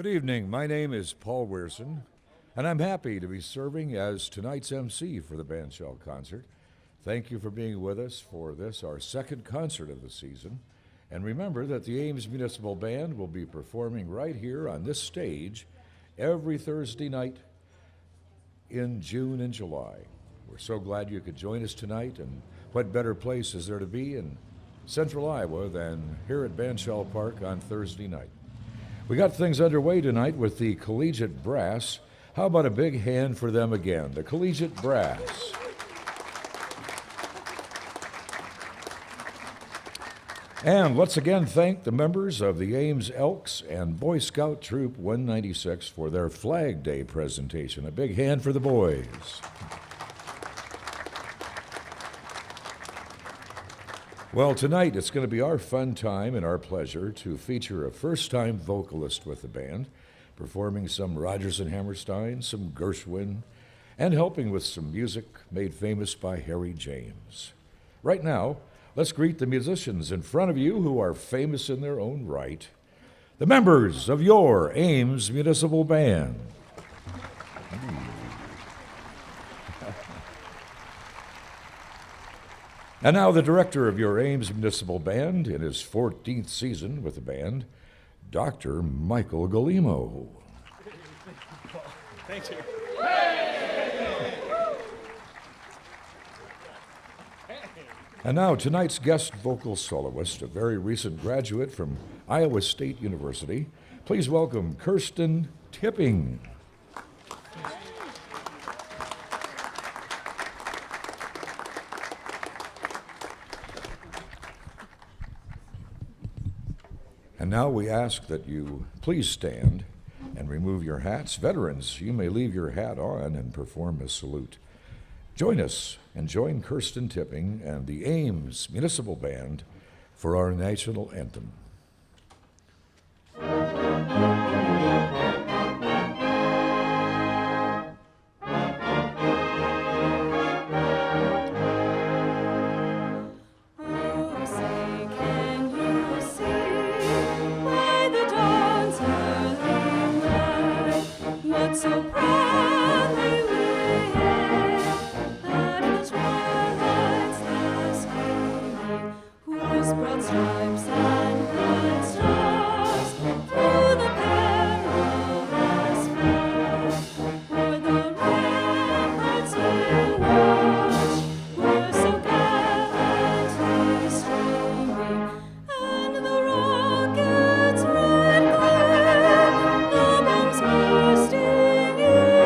Good evening. My name is Paul Weirson, and I'm happy to be serving as tonight's MC for the Bandshell concert. Thank you for being with us for this, our second concert of the season. And remember that the Ames Municipal Band will be performing right here on this stage every Thursday night in June and July. We're so glad you could join us tonight, and what better place is there to be in Central Iowa than here at Bandshell Park on Thursday night. We got things underway tonight with the Collegiate Brass. How about a big hand for them again, the Collegiate Brass. And let's again thank the members of the Ames Elks and Boy Scout Troop 196 for their Flag Day presentation. A big hand for the boys. Well, tonight it's going to be our fun time and our pleasure to feature a first-time vocalist with the band, performing some Rodgers and Hammerstein, some Gershwin, and helping with some music made famous by Harry James. Right now, let's greet the musicians in front of you who are famous in their own right, the members of your Ames Municipal Band. And now the director of your Ames Municipal Band in his 14th season with the band, Dr. Michael Galimo. Thank you. And now tonight's guest vocal soloist, a very recent graduate from Iowa State University. Please welcome Kirsten Tipping. And now we ask that you please stand and remove your hats. Veterans, you may leave your hat on and perform a salute. Join us and join Kirsten Tipping and the Ames Municipal Band for our national anthem. So proudly we hailed that his warlords last came, whose broad stripes and bright stars through the perilous fight, o'er the ramparts we watched, were so gallantly streaming, and the rockets' red glare, the bombs bursting in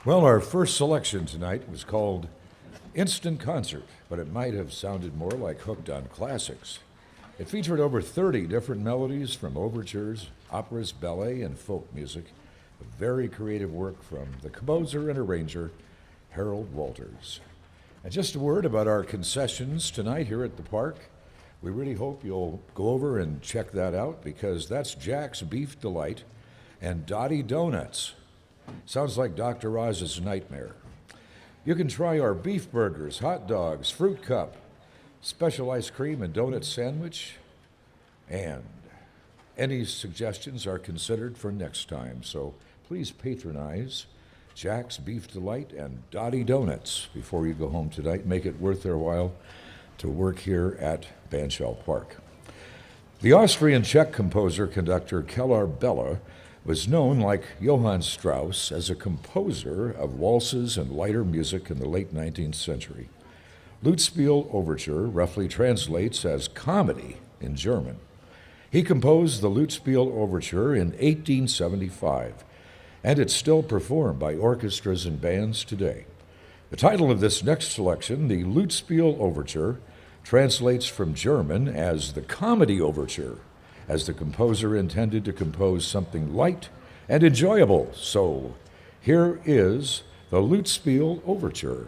Well, our first selection tonight was called Instant Concert, but it might have sounded more like Hooked on Classics. It featured over 30 different melodies from overtures, operas, ballet, and folk music. A very creative work from the composer and arranger, Harold Walters. And just a word about our concessions tonight here at the park. We really hope you'll go over and check that out because that's Jack's Beef Delight and Dottie Donuts. Sounds like Dr. Oz's nightmare. You can try our beef burgers, hot dogs, fruit cup, special ice cream and donut sandwich, and any suggestions are considered for next time. So please patronize Jack's Beef Delight and Dottie Donuts before you go home tonight. Make it worth their while to work here at Bandshell Park. The Austrian-Czech composer-conductor Keller Bella was known, like Johann Strauss, as a composer of waltzes and lighter music in the late 19th century. Lutspiel Overture roughly translates as comedy in German. He composed the Lutspiel Overture in 1875, and it's still performed by orchestras and bands today. The title of this next selection, the Lutspiel Overture, translates from German as the Comedy Overture, as the composer intended to compose something light and enjoyable. So here is the Lutspiel Overture.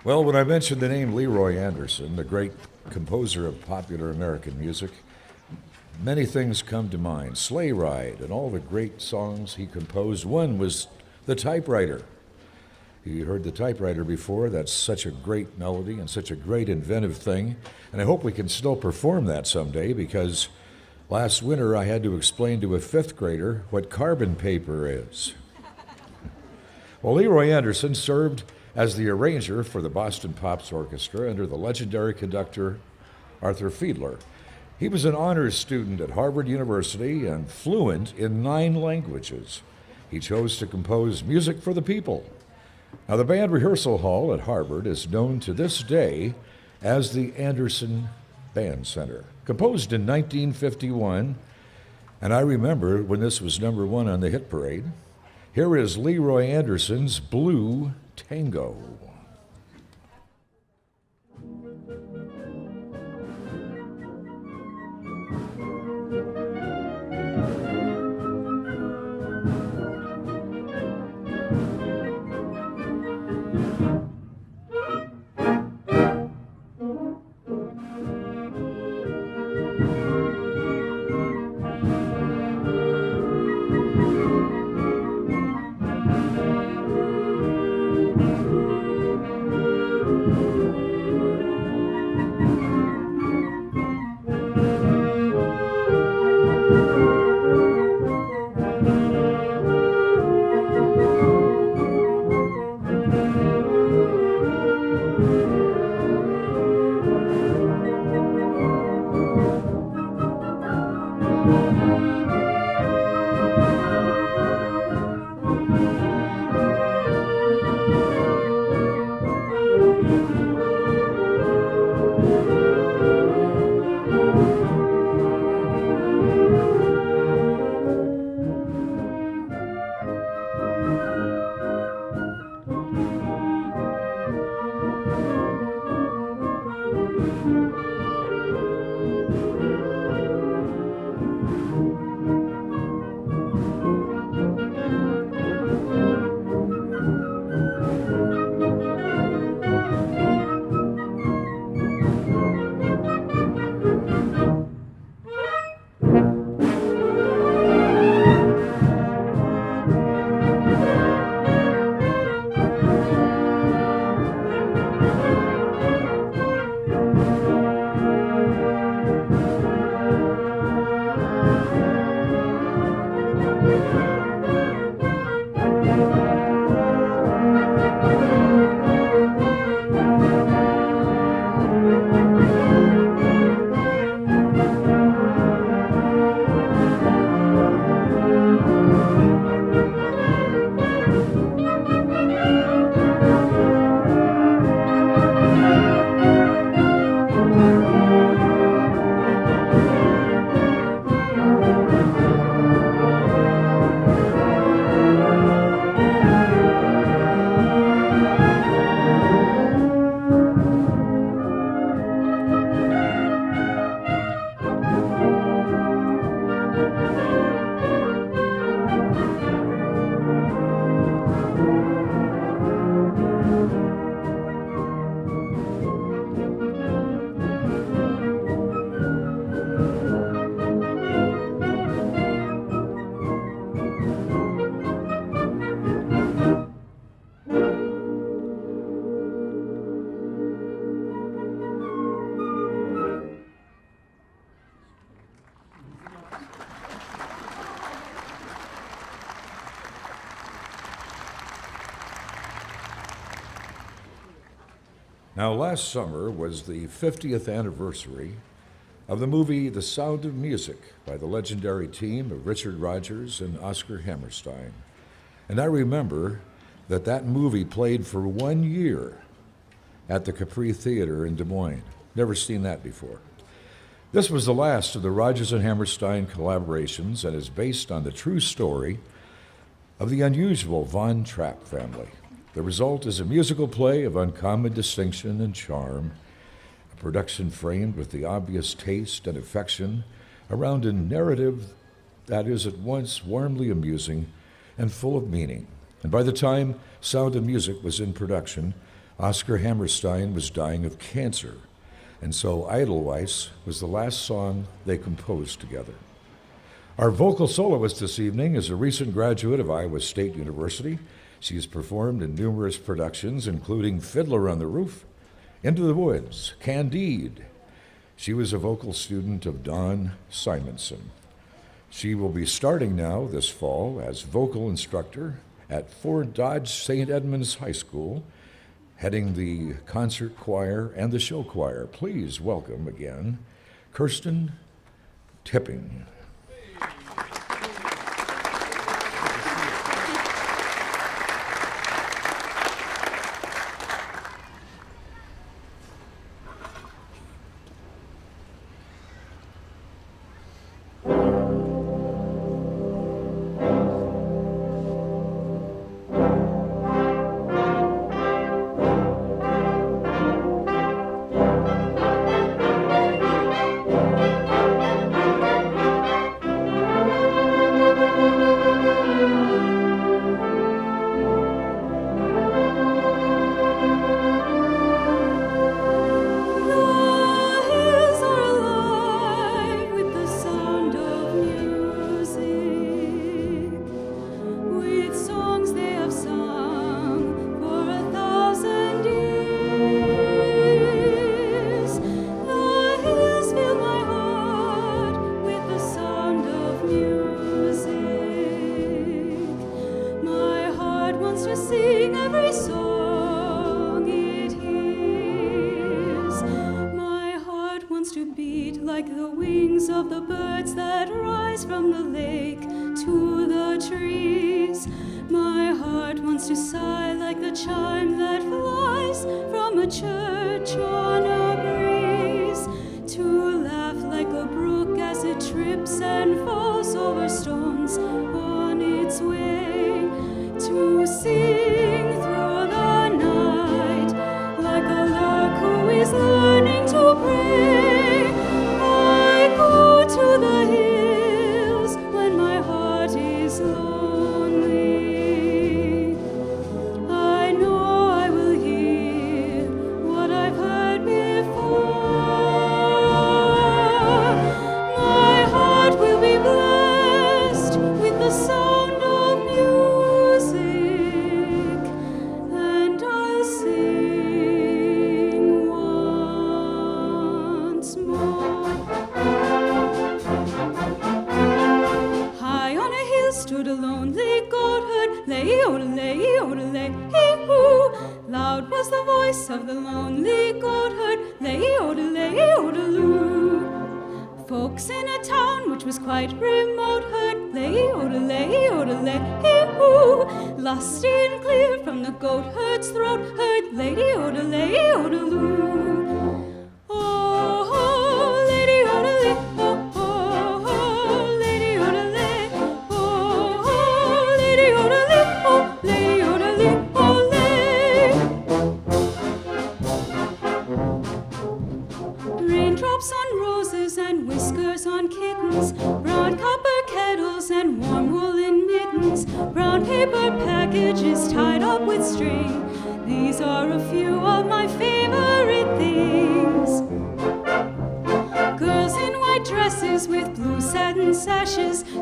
Well, when I mentioned the name Leroy Anderson, the great composer of popular American music, many things come to mind. Sleigh Ride and all the great songs he composed. One was The Typewriter. You heard the typewriter before. That's such a great melody and such a great inventive thing. And I hope we can still perform that someday, because last winter I had to explain to a fifth grader what carbon paper is. Well, Leroy Anderson served as the arranger for the Boston Pops Orchestra under the legendary conductor Arthur Fiedler. He was an honors student at Harvard University and fluent in 9 languages. He chose to compose music for the people. Now, the band rehearsal hall at Harvard is known to this day as the Anderson Band Center. Composed in 1951, and I remember when this was number 1 on the hit parade. Here is Leroy Anderson's Blue Tango. Now, last summer was the 50th anniversary of the movie The Sound of Music by the legendary team of Richard Rodgers and Oscar Hammerstein. And I remember that movie played for 1 year at the Capri Theater in Des Moines. Never seen that before. This was the last of the Rodgers and Hammerstein collaborations and is based on the true story of the unusual Von Trapp family. The result is a musical play of uncommon distinction and charm, a production framed with the obvious taste and affection around a narrative that is at once warmly amusing and full of meaning. And by the time Sound of Music was in production, Oscar Hammerstein was dying of cancer, and so Edelweiss was the last song they composed together. Our vocal soloist this evening is a recent graduate of Iowa State University. She has performed in numerous productions, including Fiddler on the Roof, Into the Woods, Candide. She was a vocal student of Don Simonson. She will be starting now this fall as vocal instructor at Fort Dodge St. Edmunds High School, heading the concert choir and the show choir. Please welcome again Kirsten Tipping.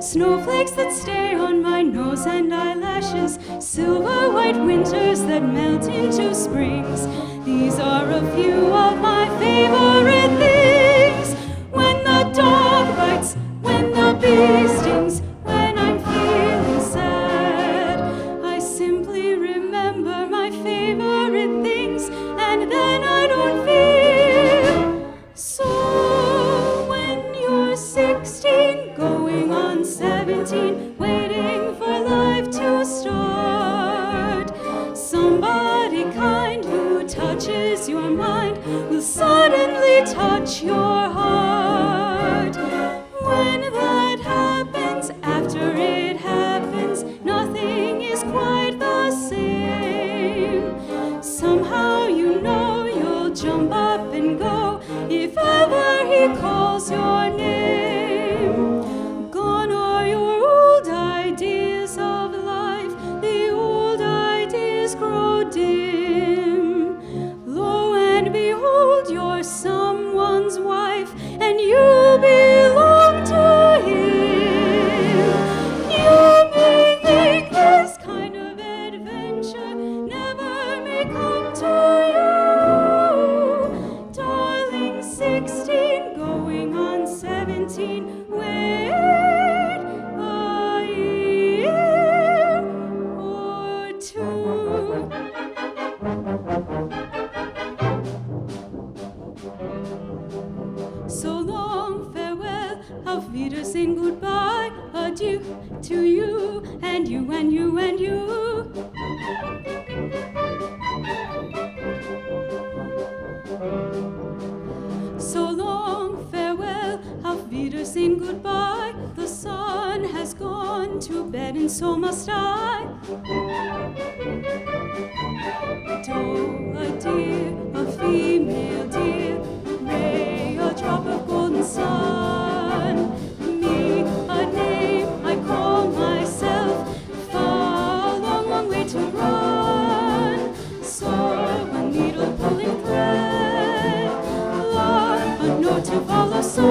Snowflakes that stay on my nose and eyelashes, silver white winters that melt into springs. These are a few of my favorite things. When the dog bites, when the bee stings, when I'm feeling sad, I simply remember my favorite things, and then I don't touch your heart. When that happens, after it happens, nothing is quite the same. Somehow you know you'll jump up and go if ever he calls your name. Gone are your old ideas of life, the old ideas grow dim. Lo and behold, you're someone's wife, and you belong to him. You may think this kind of adventure never may come to you. Darling, 16 going on 17, wait a year or two. So long, farewell, auf Wiedersehen, goodbye, adieu to you and you and you and you. So long, farewell, auf Wiedersehen, goodbye. The sun has gone to bed and so must I. Doe, a deer, a female deer, ray, a drop of golden sun. Me, a name I call myself, far, long, long way to run. So, a needle pulling thread, love, a note to follow, so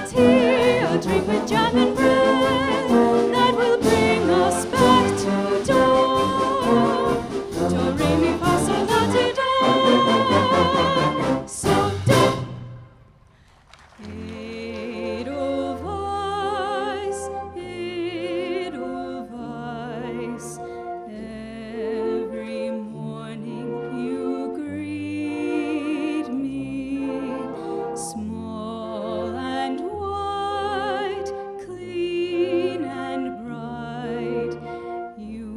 tea, a drink with jam and bread, that will bring us back to dawn. Do, re, mi, fa, sol, la, ti, do. So, do. Edelweiss, every morning you greet me, small and white, clean and bright. You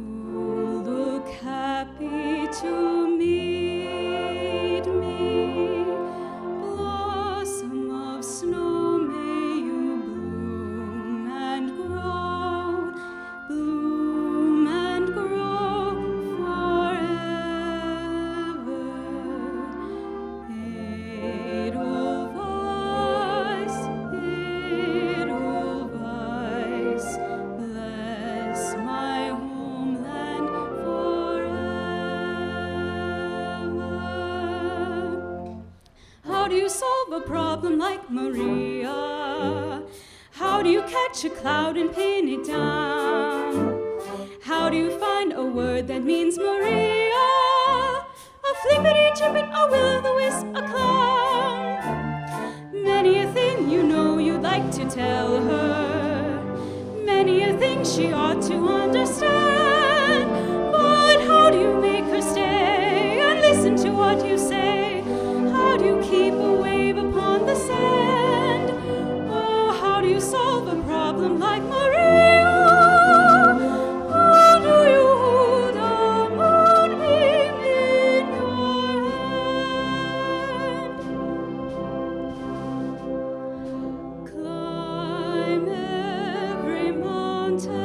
look happy to meet me. Blossom of snow, may you bloom and grow forever. Edelweiss, Edelweiss, bless my homeland forever. How do you solve a problem like Maria? How do you catch a cloud and pin it down? How do you find a word that means Maria? A flippity-jippet, a will-o'-the-wisp, a clown. Many a thing you know you'd like to tell her. Many a thing she ought to understand. But how do you make her stay and listen to what you say? How do you keep a wave upon the sand? Oh, how do you solve a problem like Maria? How do you hold a moonbeam in your hand? Climb every mountain,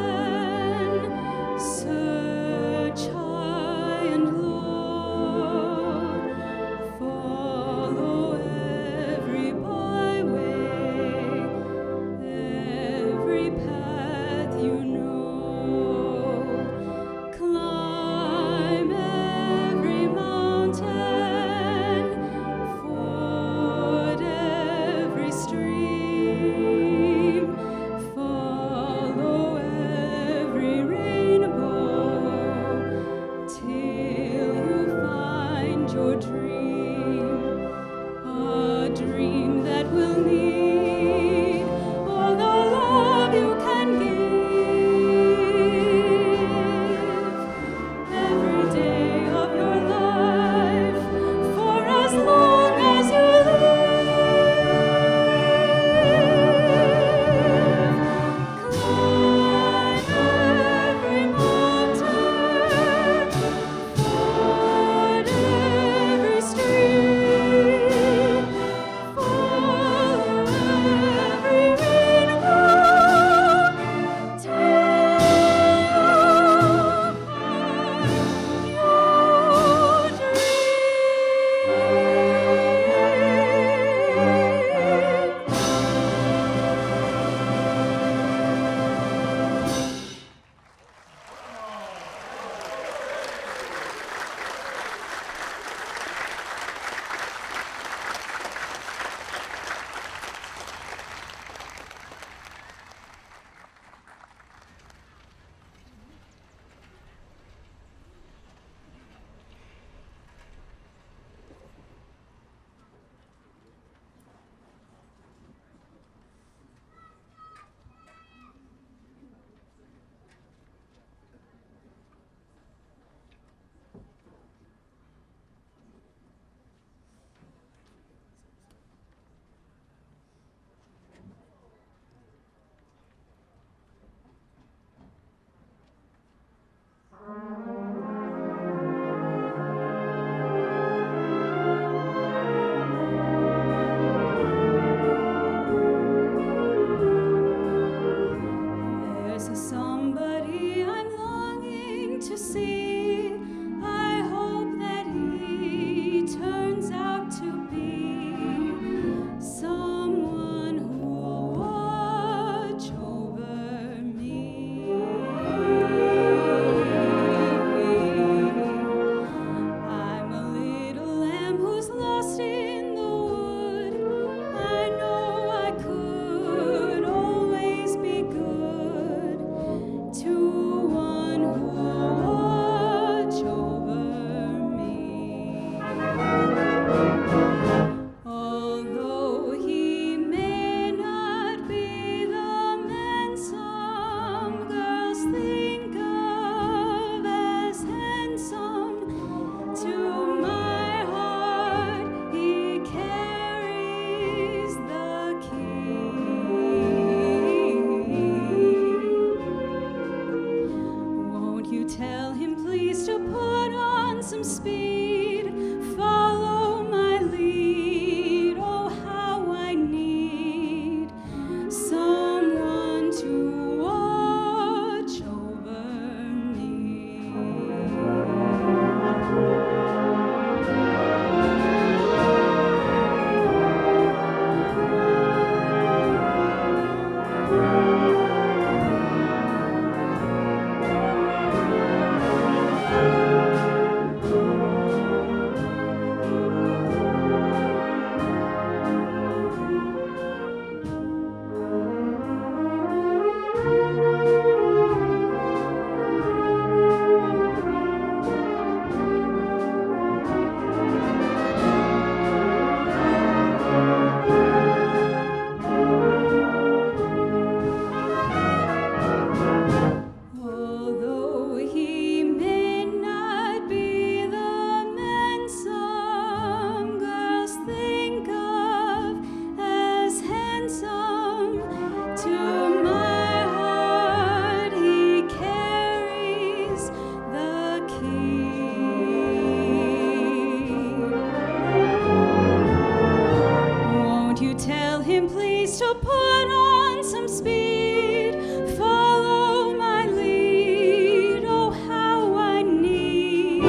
him please to put on some speed. Follow my lead, oh how I need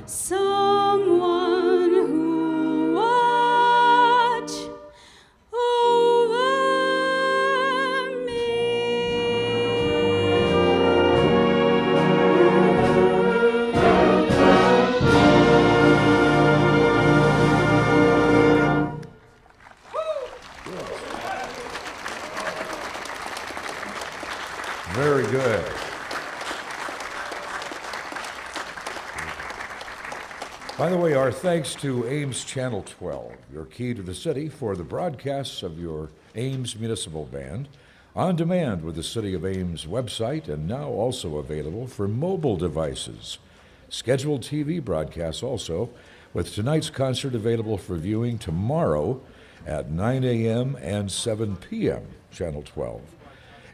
someone who watch over me. Very good. By the way, our thanks to Ames Channel 12, your key to the city, for the broadcasts of your Ames Municipal Band on demand with the City of Ames website and now also available for mobile devices. Scheduled TV broadcasts also, with tonight's concert available for viewing tomorrow at 9 a.m. and 7 p.m., Channel 12.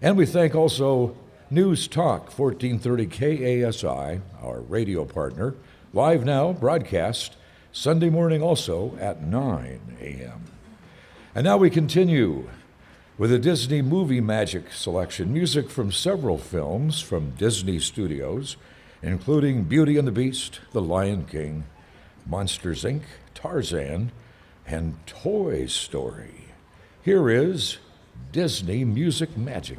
And we thank also News Talk 1430 KASI, our radio partner, live now broadcast Sunday morning also at 9 a.m. And now we continue with a Disney movie magic selection, music from several films from Disney Studios, including Beauty and the Beast, The Lion King, Monsters, Inc., Tarzan, and Toy Story. Here is Disney Music Magic.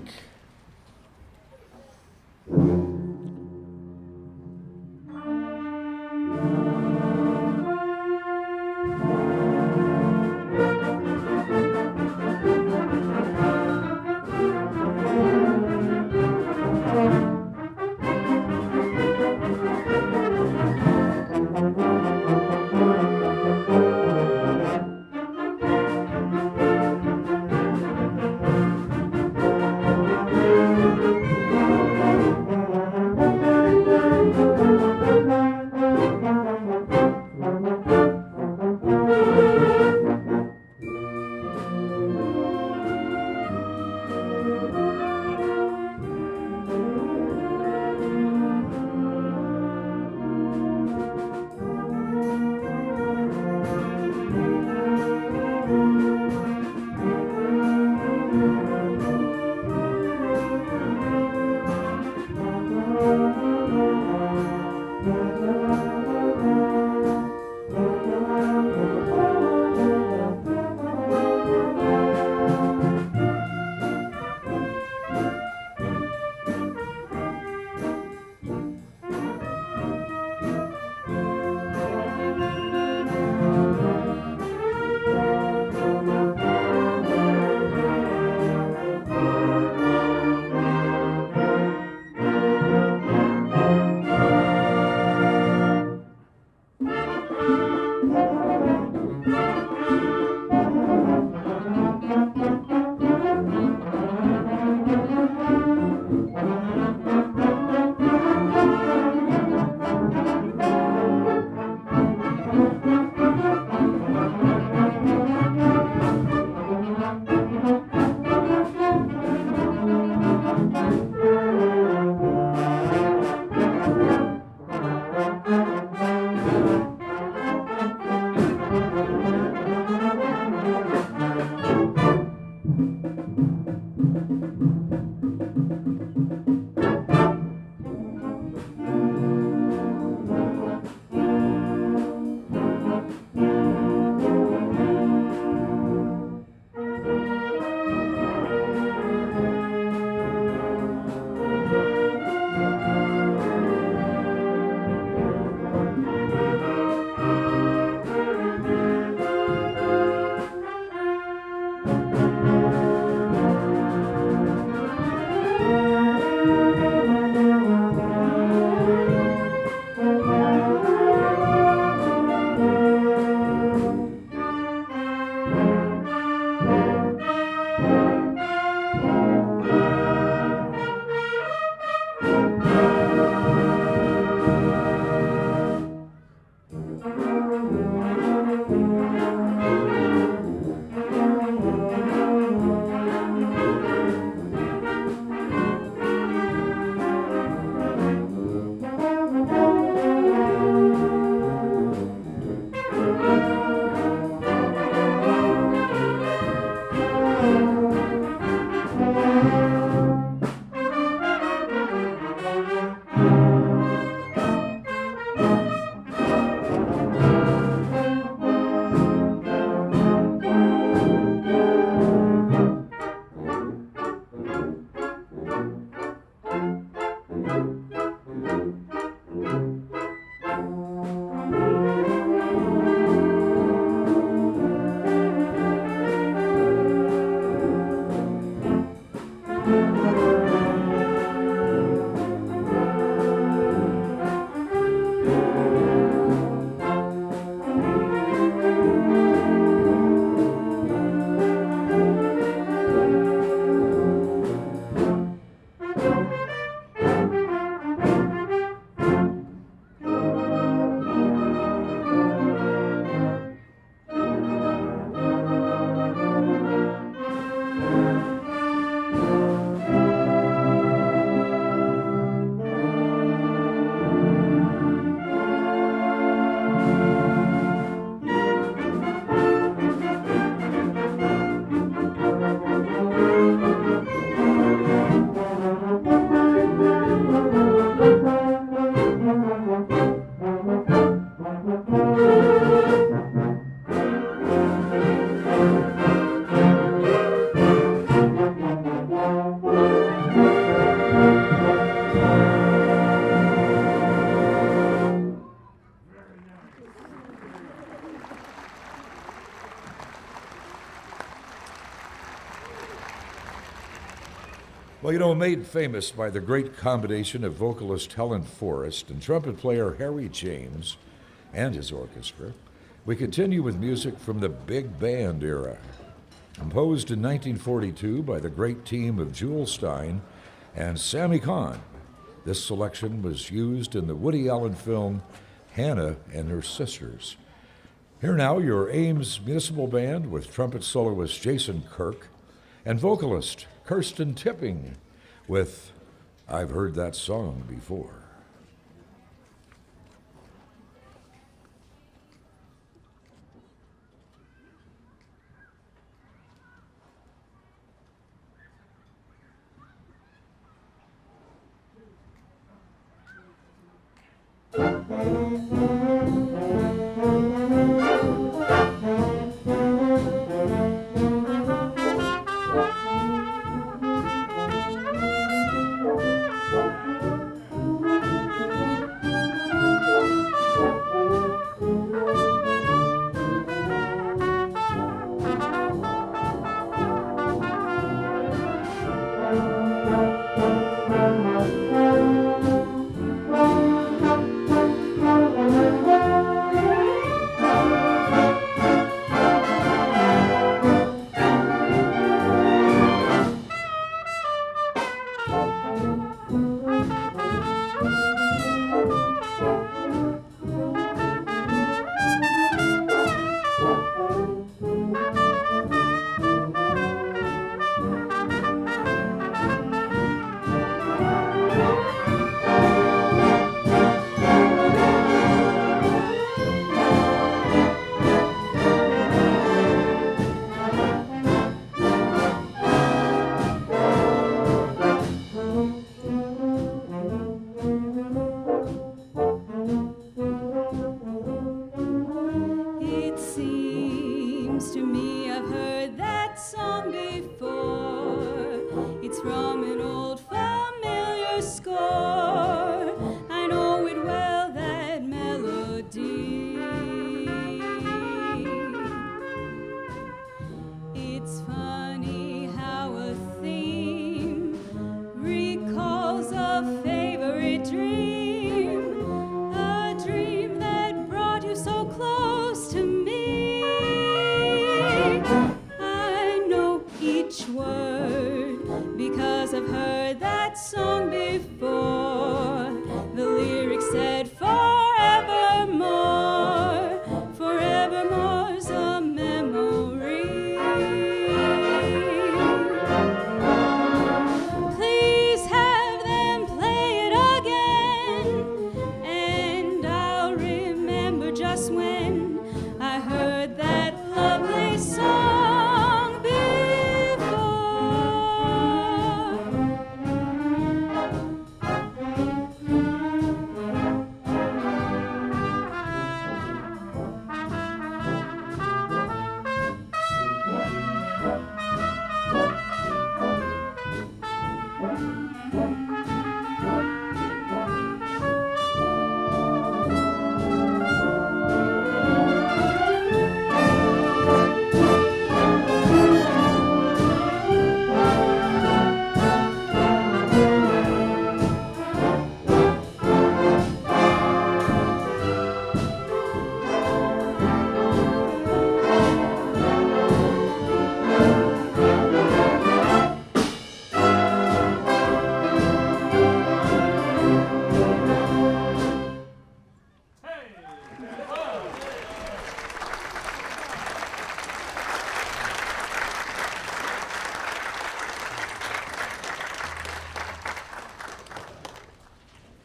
Well, made famous by the great combination of vocalist Helen Forrest and trumpet player Harry James and his orchestra, we continue with music from the big band era. Composed in 1942 by the great team of Jewel Stein and Sammy Cahn, this selection was used in the Woody Allen film Hannah and Her Sisters. Here now, your Ames Municipal Band with trumpet soloist Jason Kirk and vocalist Kirsten Tipping with I've Heard That Song Before.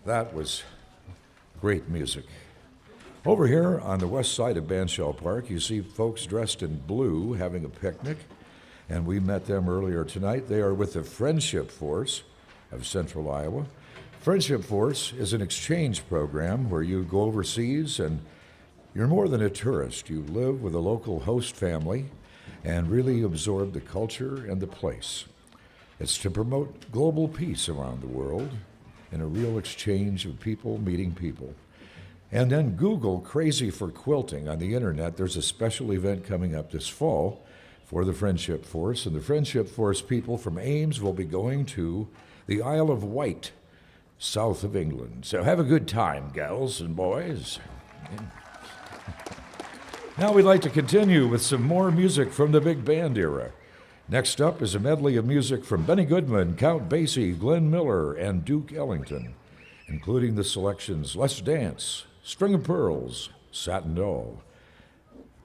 That was great music. Over here on the west side of Bandshell Park, you see folks dressed in blue having a picnic, and we met them earlier tonight. They are with the Friendship Force of Central Iowa. Friendship Force is an exchange program where you go overseas and you're more than a tourist. You live with a local host family and really absorb the culture and the place. It's to promote global peace around the world in a real exchange of people meeting people. And then Google Crazy for Quilting on the internet. There's a special event coming up this fall for the Friendship Force. And the Friendship Force people from Ames will be going to the Isle of Wight, south of England. So have a good time, gals and boys. Now we'd like to continue with some more music from the big band era. Next up is a medley of music from Benny Goodman, Count Basie, Glenn Miller, and Duke Ellington, including the selections Let's Dance, String of Pearls, Satin Doll,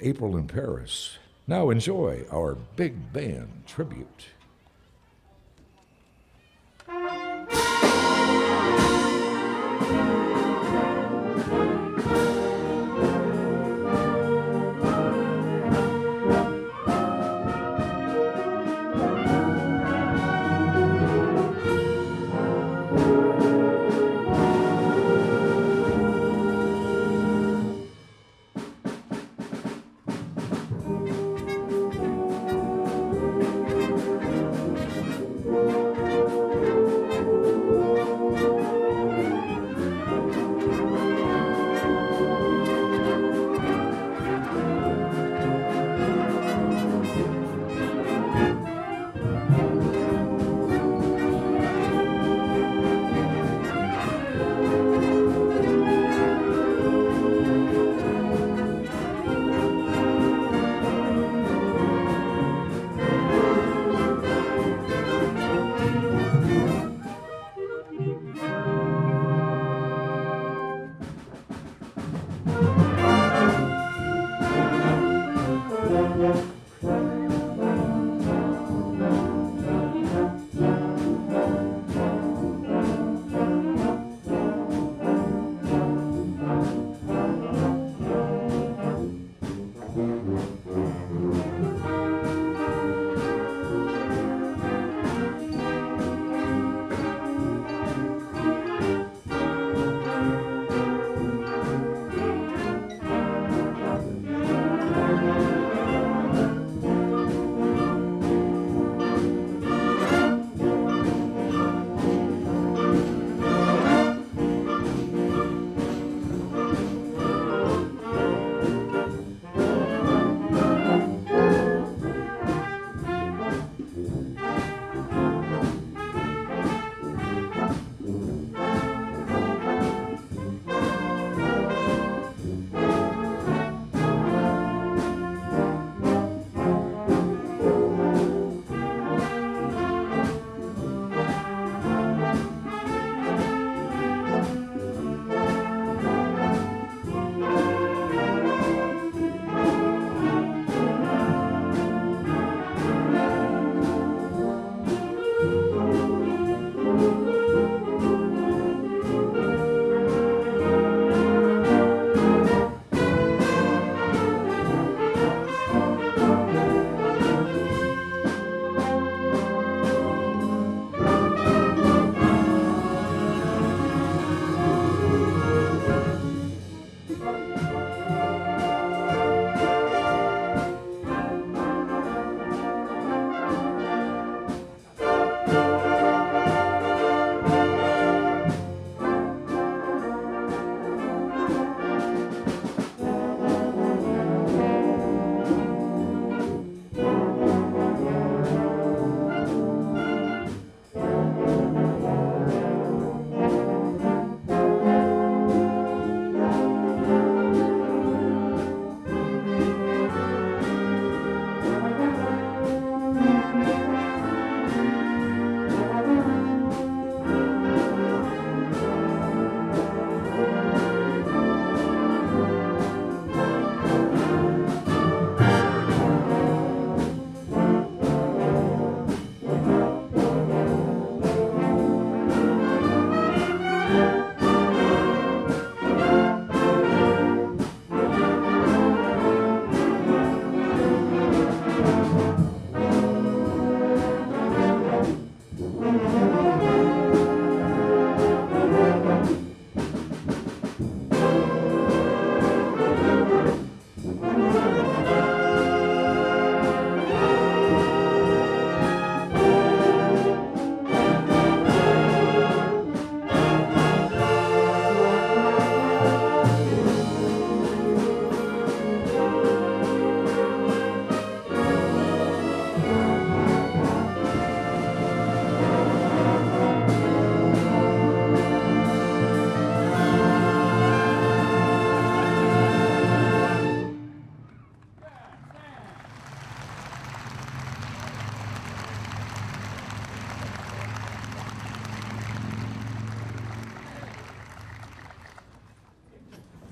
April in Paris. Now enjoy our big band tribute.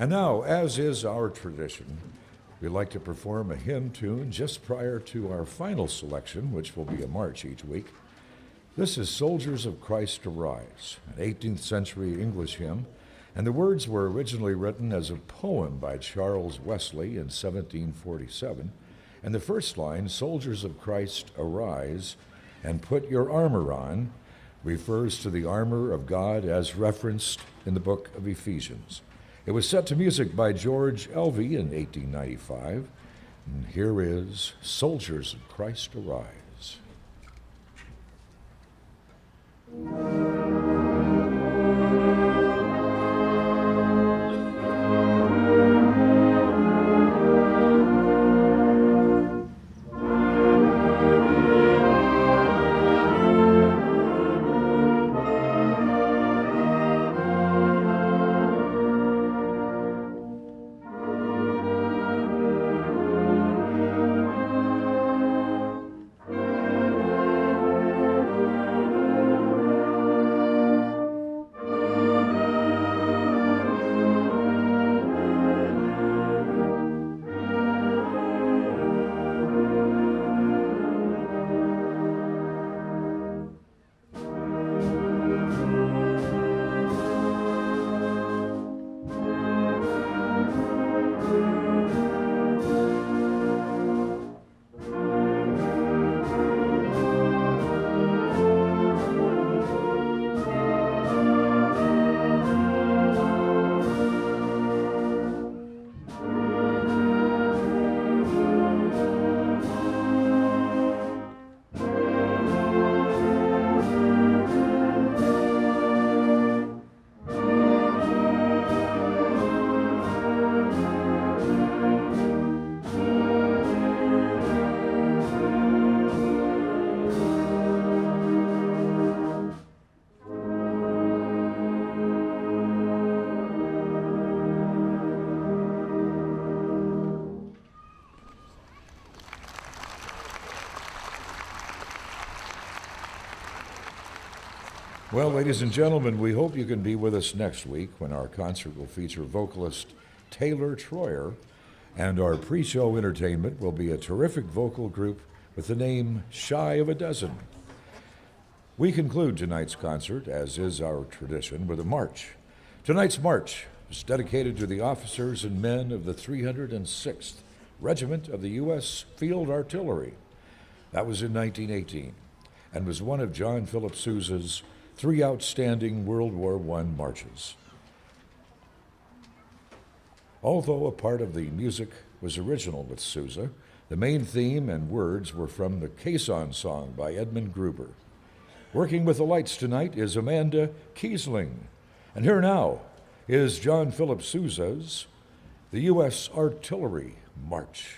And now, as is our tradition, we like to perform a hymn tune just prior to our final selection, which will be a march each week. This is Soldiers of Christ Arise, an 18th century English hymn, and the words were originally written as a poem by Charles Wesley in 1747. And the first line, Soldiers of Christ Arise, and put your armor on, refers to the armor of God as referenced in the book of Ephesians. It was set to music by George Elvey in 1895. And here is Soldiers of Christ Arise. Well, ladies and gentlemen, we hope you can be with us next week when our concert will feature vocalist Taylor Troyer, and our pre-show entertainment will be a terrific vocal group with the name Shy of a Dozen. We conclude tonight's concert, as is our tradition, with a march. Tonight's march is dedicated to the officers and men of the 306th Regiment of the U.S. Field Artillery. That was in 1918 and was one of John Philip Sousa's 3 outstanding World War I marches. Although a part of the music was original with Sousa, the main theme and words were from the Caisson song by Edmund Gruber. Working with the lights tonight is Amanda Kiesling. And here now is John Philip Sousa's The U.S. Artillery March.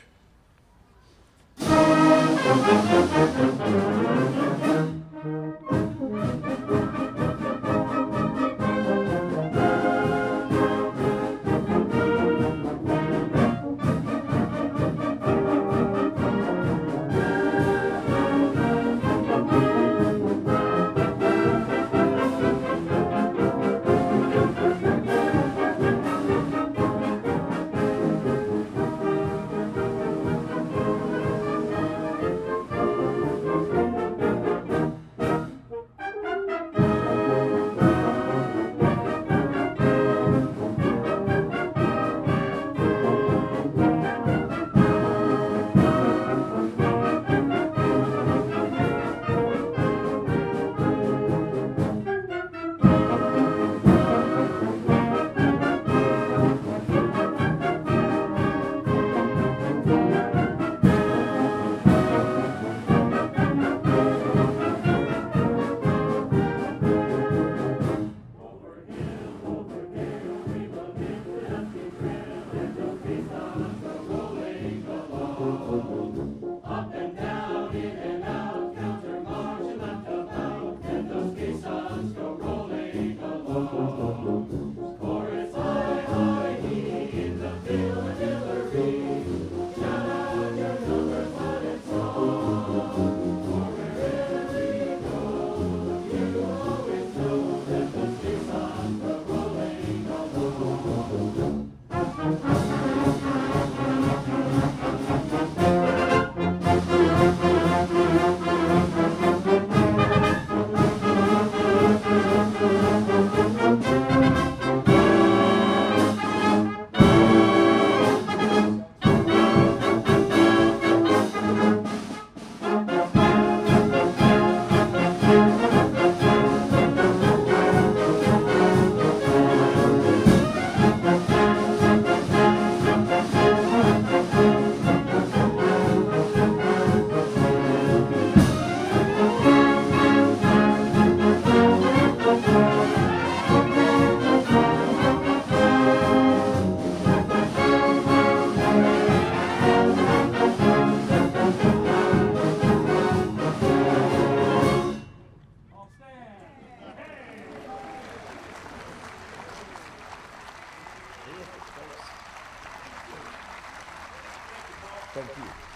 Thank you.